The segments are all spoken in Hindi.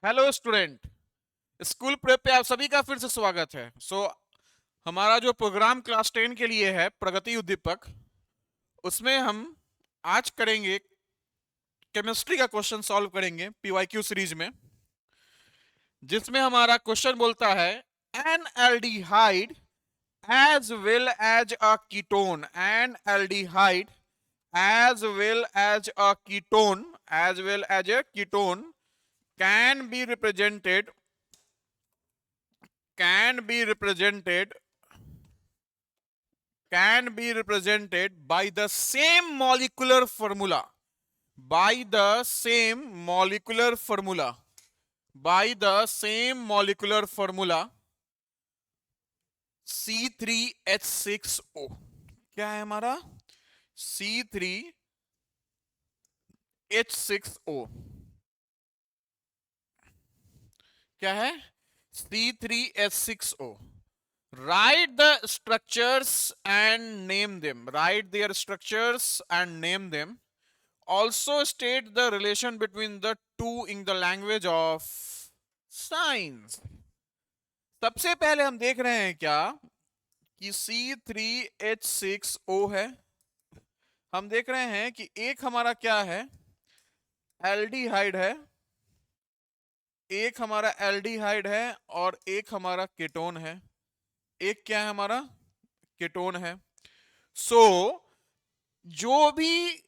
Hello student. स्कूल प्रेप पे आप सभी का फिर से स्वागत है। हमारा जो प्रोग्राम क्लास 10 के लिए है प्रगति उद्दीपक, उसमें हम आज करेंगे केमिस्ट्री का क्वेश्चन सॉल्व करेंगे पीवाईक्यू सीरीज में, जिसमें हमारा क्वेश्चन बोलता है N aldehyde as well as a ketone, an aldehyde as well as a ketone, can be represented can be represented can be represented by the same molecular formula, by the same molecular formula by the same molecular formula C3H6O। क्या है हमारा C3H6O? क्या है C3H6O? Write the structures and name them. Write their structures and name them. Also state the relation between the two in the language of science. सबसे पहले हम देख रहे हैं क्या कि C3H6O है। हम देख रहे हैं कि एक हमारा क्या है, एल्डिहाइड है, एक हमारा एल्डिहाइड है और एक हमारा कीटोन है। एक क्या है हमारा कीटोन है। जो भी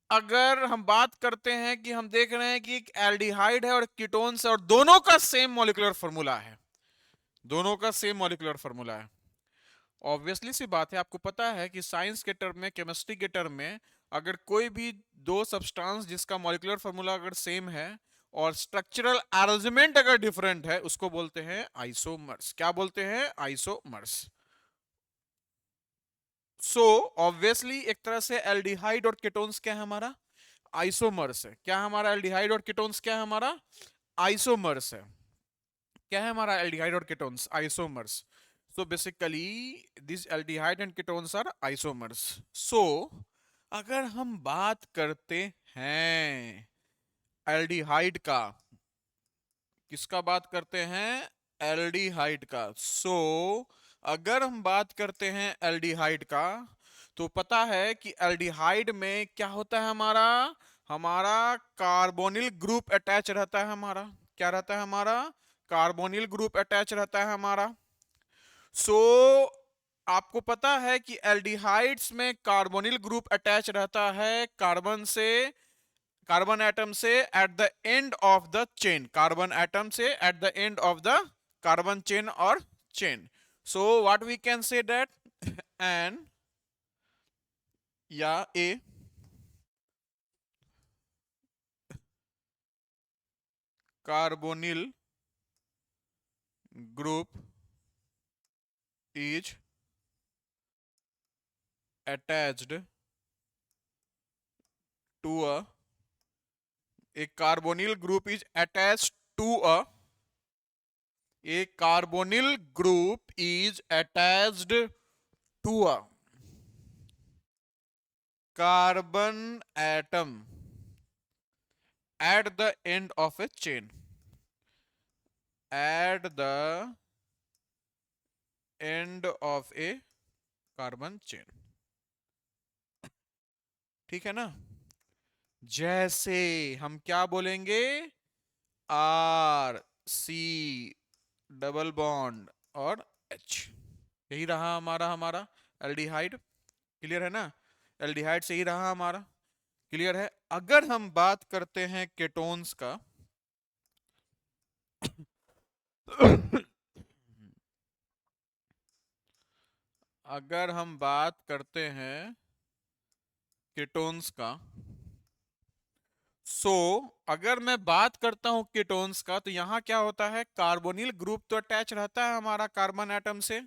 अगर हम बात करते हैं कि हम देख रहे हैं कि एक एल्डिहाइड है और कीटोन्स है और दोनों का सेम मॉलिक्यूलर फार्मूला है, दोनों का सेम मॉलिक्यूलर फार्मूला है। ऑब्वियसली सी बात है, आपको पता है कि साइंस के टर्म में, केमिस्ट्री के टर्म में, अगर कोई भी दो सब्सटेंस जिसका मॉलिक्यूलर फार्मूला अगर सेम है और स्ट्रक्चरल अरेंजमेंट अगर डिफरेंट है, उसको बोलते हैं आइसोमर्स। क्या बोलते हैं? आइसोमर्स। ऑब्वियसली एक तरह से एल्डिहाइड और कीटोन्स क्या है हमारा? आइसोमर्स है। क्या हमारा एल्डिहाइड और कीटोन्स क्या है हमारा? आइसोमर्स है। क्या है हमारा एल्डिहाइड और ketones? Isomers. Basically this aldehyde and ketones are isomers. अगर हम बात करते हैं एल्डिहाइड का, किसका बात करते हैं? एल्डिहाइड का। अगर हम बात करते हैं एल्डिहाइड का, तो पता है कि एल्डिहाइड में क्या होता है हमारा? हमारा कार्बोनिल ग्रुप अटैच रहता है। हमारा क्या रहता है? हमारा कार्बोनिल ग्रुप अटैच रहता है हमारा। सो आपको पता है कि एल्डिहाइड्स में कार्बोनिल ग्रुप अटैच रहता है कार्बन से, कार्बन एटम से at the end of the chain, carbon atom से at the end of the carbon chain और chain. What we can say that an या a carbonyl group is attached to a carbonyl group is attached to a carbonyl group is attached to a carbon atom at the end of a chain, at the end of a carbon chain। ठीक है ना? जैसे हम क्या बोलेंगे? आर सी डबल बॉन्ड और एच। यही रहा हमारा एल्डिहाइड। क्लियर है ना? एल्डिहाइड से ही रहा हमारा। क्लियर है? अगर हम बात करते हैं केटोन्स का अगर हम बात करते हैं कीटोन्स का, अगर मैं बात करता हूं कीटोन्स का, तो यहां क्या होता है? कार्बोनिल ग्रुप तो अटैच रहता है हमारा कार्बन एटम से,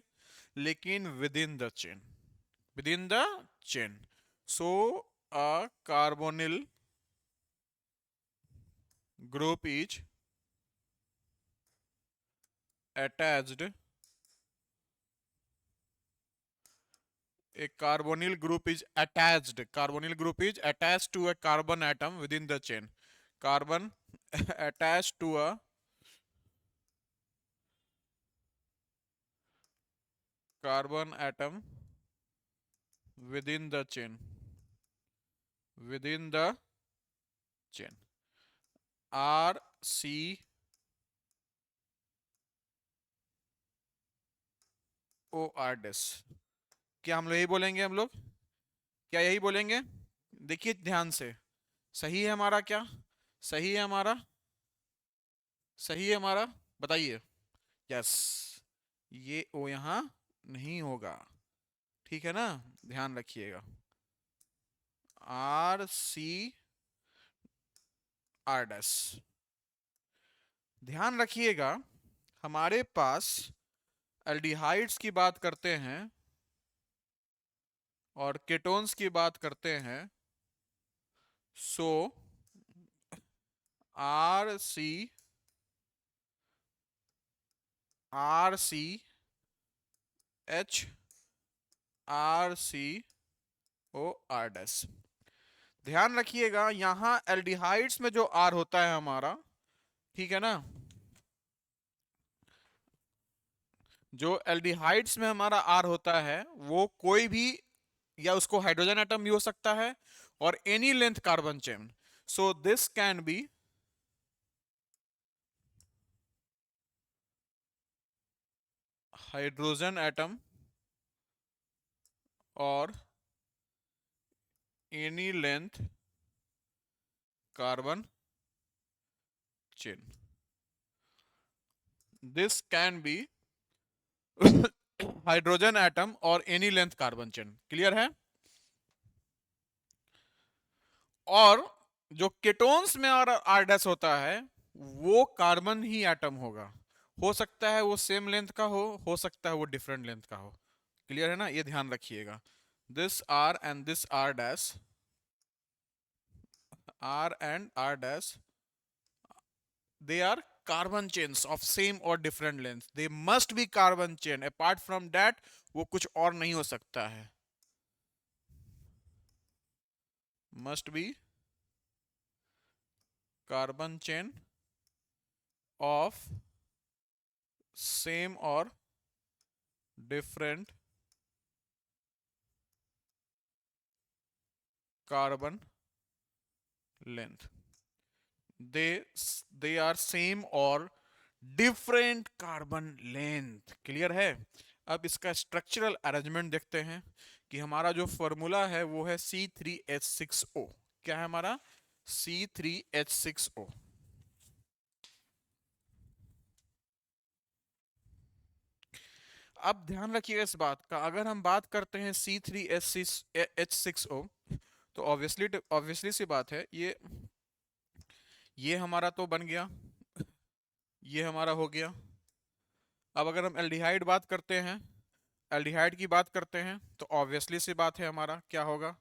लेकिन with in the chain, with in the chain. A carbonyl group is attached, a carbonyl group is attached, carbonyl group is attached to a carbon atom within the chain, carbon attached to a carbon atom within the chain, within the chain, R C O R डेस। क्या हम लोग यही बोलेंगे? हम लोग क्या यही बोलेंगे? देखिए ध्यान से, सही है हमारा? क्या सही है हमारा? सही है हमारा? बताइए। यस, ये ओ यहाँ नहीं होगा, ठीक है ना? ध्यान रखिएगा, आर सी आर डैश। ध्यान रखिएगा, हमारे पास एल्डिहाइड्स की बात करते हैं और केटोन्स की बात करते हैं, so R C H R C O R dash. ध्यान रखिएगा, यहां एल्डिहाइड्स में जो आर होता है हमारा, ठीक है ना, जो एल्डिहाइड्स में हमारा आर होता है वो कोई भी, या उसको हाइड्रोजन एटम भी हो सकता है और any length carbon chain. So this can be hydrogen atom और any length carbon chain. This can be hydrogen atom और any length carbon chain. Clear है? और जो केटोन्स में आर डैश होता है वो कार्बन ही एटम होगा। हो सकता है वो सेम लेंथ का हो सकता है वो डिफरेंट लेंथ का हो। क्लियर है ना? ये ध्यान रखिएगा। This R and this R dash, R and R dash, they are carbon chains of same or different length. They must be carbon chain. Apart from that वो कुछ और नहीं हो सकता है। must be carbon chain of same or different carbon length. they are same or different carbon length. Clear है? अब इसका स्ट्रक्चरल अरेंजमेंट देखते हैं कि हमारा जो फॉर्मूला है वो है C3H6O। क्या है हमारा? C3H6O। अब ध्यान रखिएगा इस बात का, अगर हम बात करते हैं C3H6O तो ऑब्वियसली सी बात है, ये हमारा तो बन गया, ये हमारा हो गया। अब अगर हम एल्डिहाइड बात करते हैं, एल्डिहाइड की बात करते हैं तो ऑब्वियसली सी बात है हमारा क्या होगा?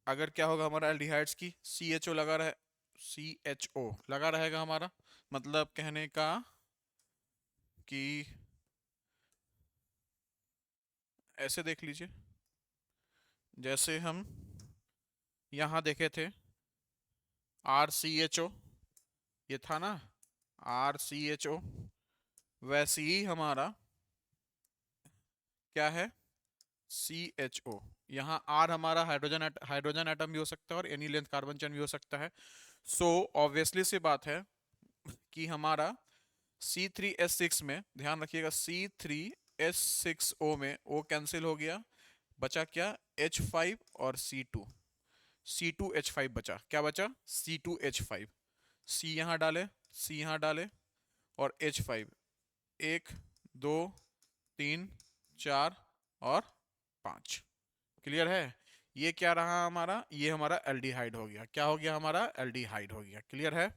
अगर क्या होगा हमारा एल्डिहाइड्स की, CHO लगा रहे, CHO लगा रहेगा हमारा। मतलब कहने का कि ऐसे देख लीजिए, जैसे हम यहां देखे थे RCHO, ये था ना RCHO, वैसे ही हमारा क्या है? CHO। यहाँ R हमारा हाइड्रोजन एटम भी हो सकता है और एनी लेंथ कार्बन चेन भी हो सकता है। सो ऑब्वियसली सी बात है कि हमारा C3H6 में, ध्यान रखिएगा, C3H6O में O कैंसिल हो गया, बचा क्या? H5 और C2H5 बचा। क्या बचा? C2H5। C यहाँ डाले, C यहाँ डाले और H5, 1 2 3 4 और 5। क्लियर है? ये क्या रहा हमारा? ये हमारा एल्डिहाइड हो गया। क्या हो गया हमारा? एल्डिहाइड हो गया। क्लियर है?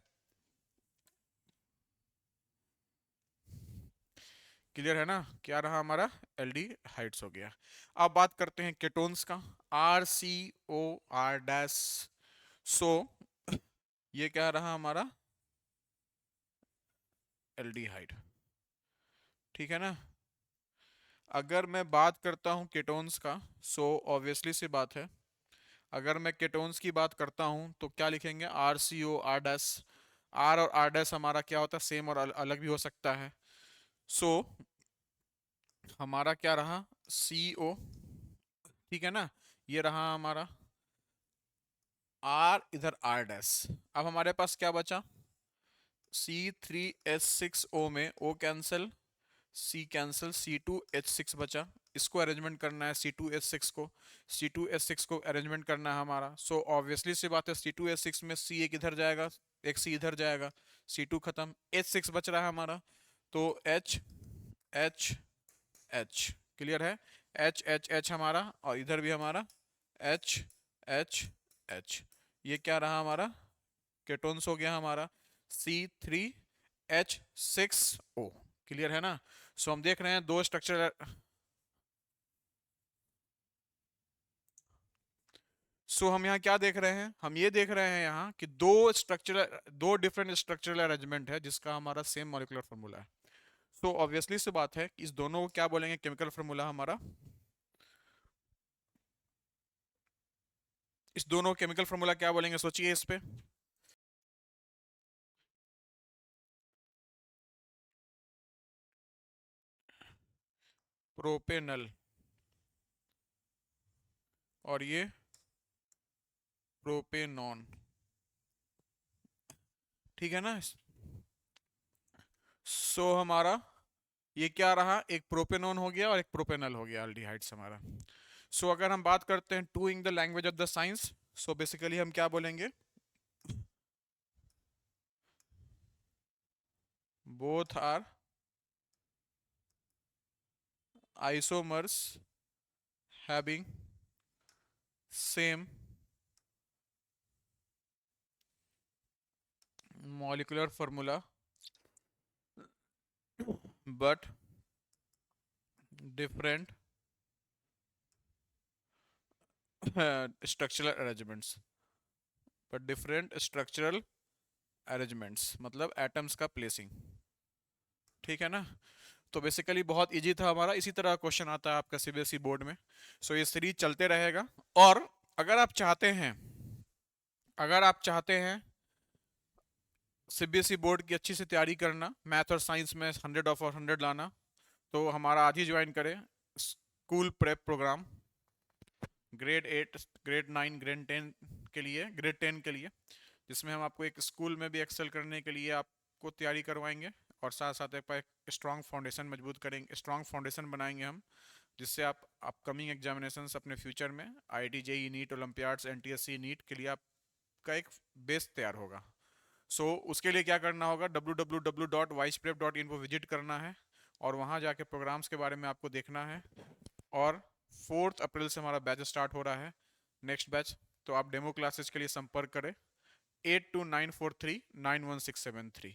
क्लियर है ना? क्या रहा हमारा? एल्डिहाइड्स हो गया। अब बात करते हैं केटोन्स का, RCOR डैश। सो ये क्या रहा हमारा? एल्डिहाइड। ठीक है ना? अगर मैं बात करता हूं केटोन्स का, सो ऑब्वियसली सी बात है, अगर मैं केटोन्स की बात करता हूं तो क्या लिखेंगे? RCOR dash. आर और आर डैश हमारा क्या होता है? सेम और अलग भी हो सकता है। सो हमारा क्या रहा, सी ओ, ठीक है ना, ये रहा हमारा आर, इधर आर डैश। अब हमारे पास क्या बचा, C3H6O में O cancel, C cancel, C2H6 बचा। इसको अरेंजमेंट करना है C2H6 को, C2H6 को अरेंजमेंट करना है हमारा। सो ऑब्वियसली सी बात है, C2H6 में C एक इधर जाएगा, एक C इधर जाएगा, C2 खत्म, H6 बच रहा है हमारा। तो H H H क्लियर है, H H H हमारा, और इधर भी हमारा H H H। ये क्या रहा हमारा, केटोन्स हो गया हमारा C3H6O। क्लियर है ना। सो हम देख रहे हैं दो स्ट्रक्चर, सो हम यहाँ क्या देख रहे हैं, हम ये देख रहे हैं यहाँ कि दो डिफरेंट स्ट्रक्चरल अरेंजमेंट है जिसका हमारा सेम मॉलिक्यूलर फार्मूला है। सो ऑब्वियसली से बात है कि इस दोनों को क्या बोलेंगे, केमिकल फार्मूला हमारा, इस दोनों केमिकल फार्मूला क्या बोलेंगे, सोचिए इस पे। प्रोपेनल, और ये प्रोपेनॉन, ठीक है ना। सो हमारा ये क्या रहा, एक प्रोपेनॉन हो गया और एक प्रोपेनल हो गया एल्डिहाइड्स हमारा। सो अगर हम बात करते हैं to in the language of the science, so basically हम क्या बोलेंगे, both are isomers having same molecular formula but different structural arrangements, but different structural arrangements मतलब एटम्स का प्लेसिंग, ठीक है ना। तो बेसिकली बहुत इजी था हमारा, इसी तरह क्वेश्चन आता है आपका सीबीएसई बोर्ड में। सो ये सीरीज चलते रहेगा। और अगर आप चाहते हैं, अगर आप चाहते हैं सीबीएसई बोर्ड की अच्छी से तैयारी करना, मैथ और साइंस में 100 ऑफ 100 लाना, तो हमारा आज ही ज्वाइन करें school prep program, grade 8, grade 9, grade 10 के लिए, ग्रेड 10 के लिए, जिसमें हम आपको एक स्कूल में भी एक्सेल करने के लिए आपको तैयारी करवाएंगे, और साथ साथ एक स्ट्रॉन्ग फाउंडेशन मजबूत करेंगे, स्ट्रॉन्ग फाउंडेशन बनाएंगे हम, जिससे आप अपकमिंग एग्जामिनेशंस अपने फ्यूचर में IIT JEE NEET olympiads NTSC NEET के लिए आपका एक बेस तैयार होगा। उसके लिए क्या करना होगा, www.wiseprep.in को विजिट करना है, और वहाँ जाके प्रोग्राम्स के बारे में आपको देखना है। और 4 अप्रैल से हमारा बैच स्टार्ट हो रहा है, नेक्स्ट बैच। तो आप डेमो क्लासेस के लिए संपर्क करें 8294391673,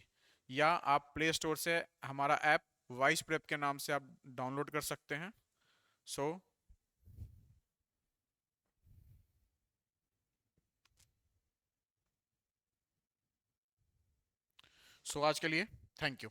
या आप प्ले स्टोर से हमारा ऐप वाइस प्रेप के नाम से आप डाउनलोड कर सकते हैं। सो आज के लिए थैंक यू।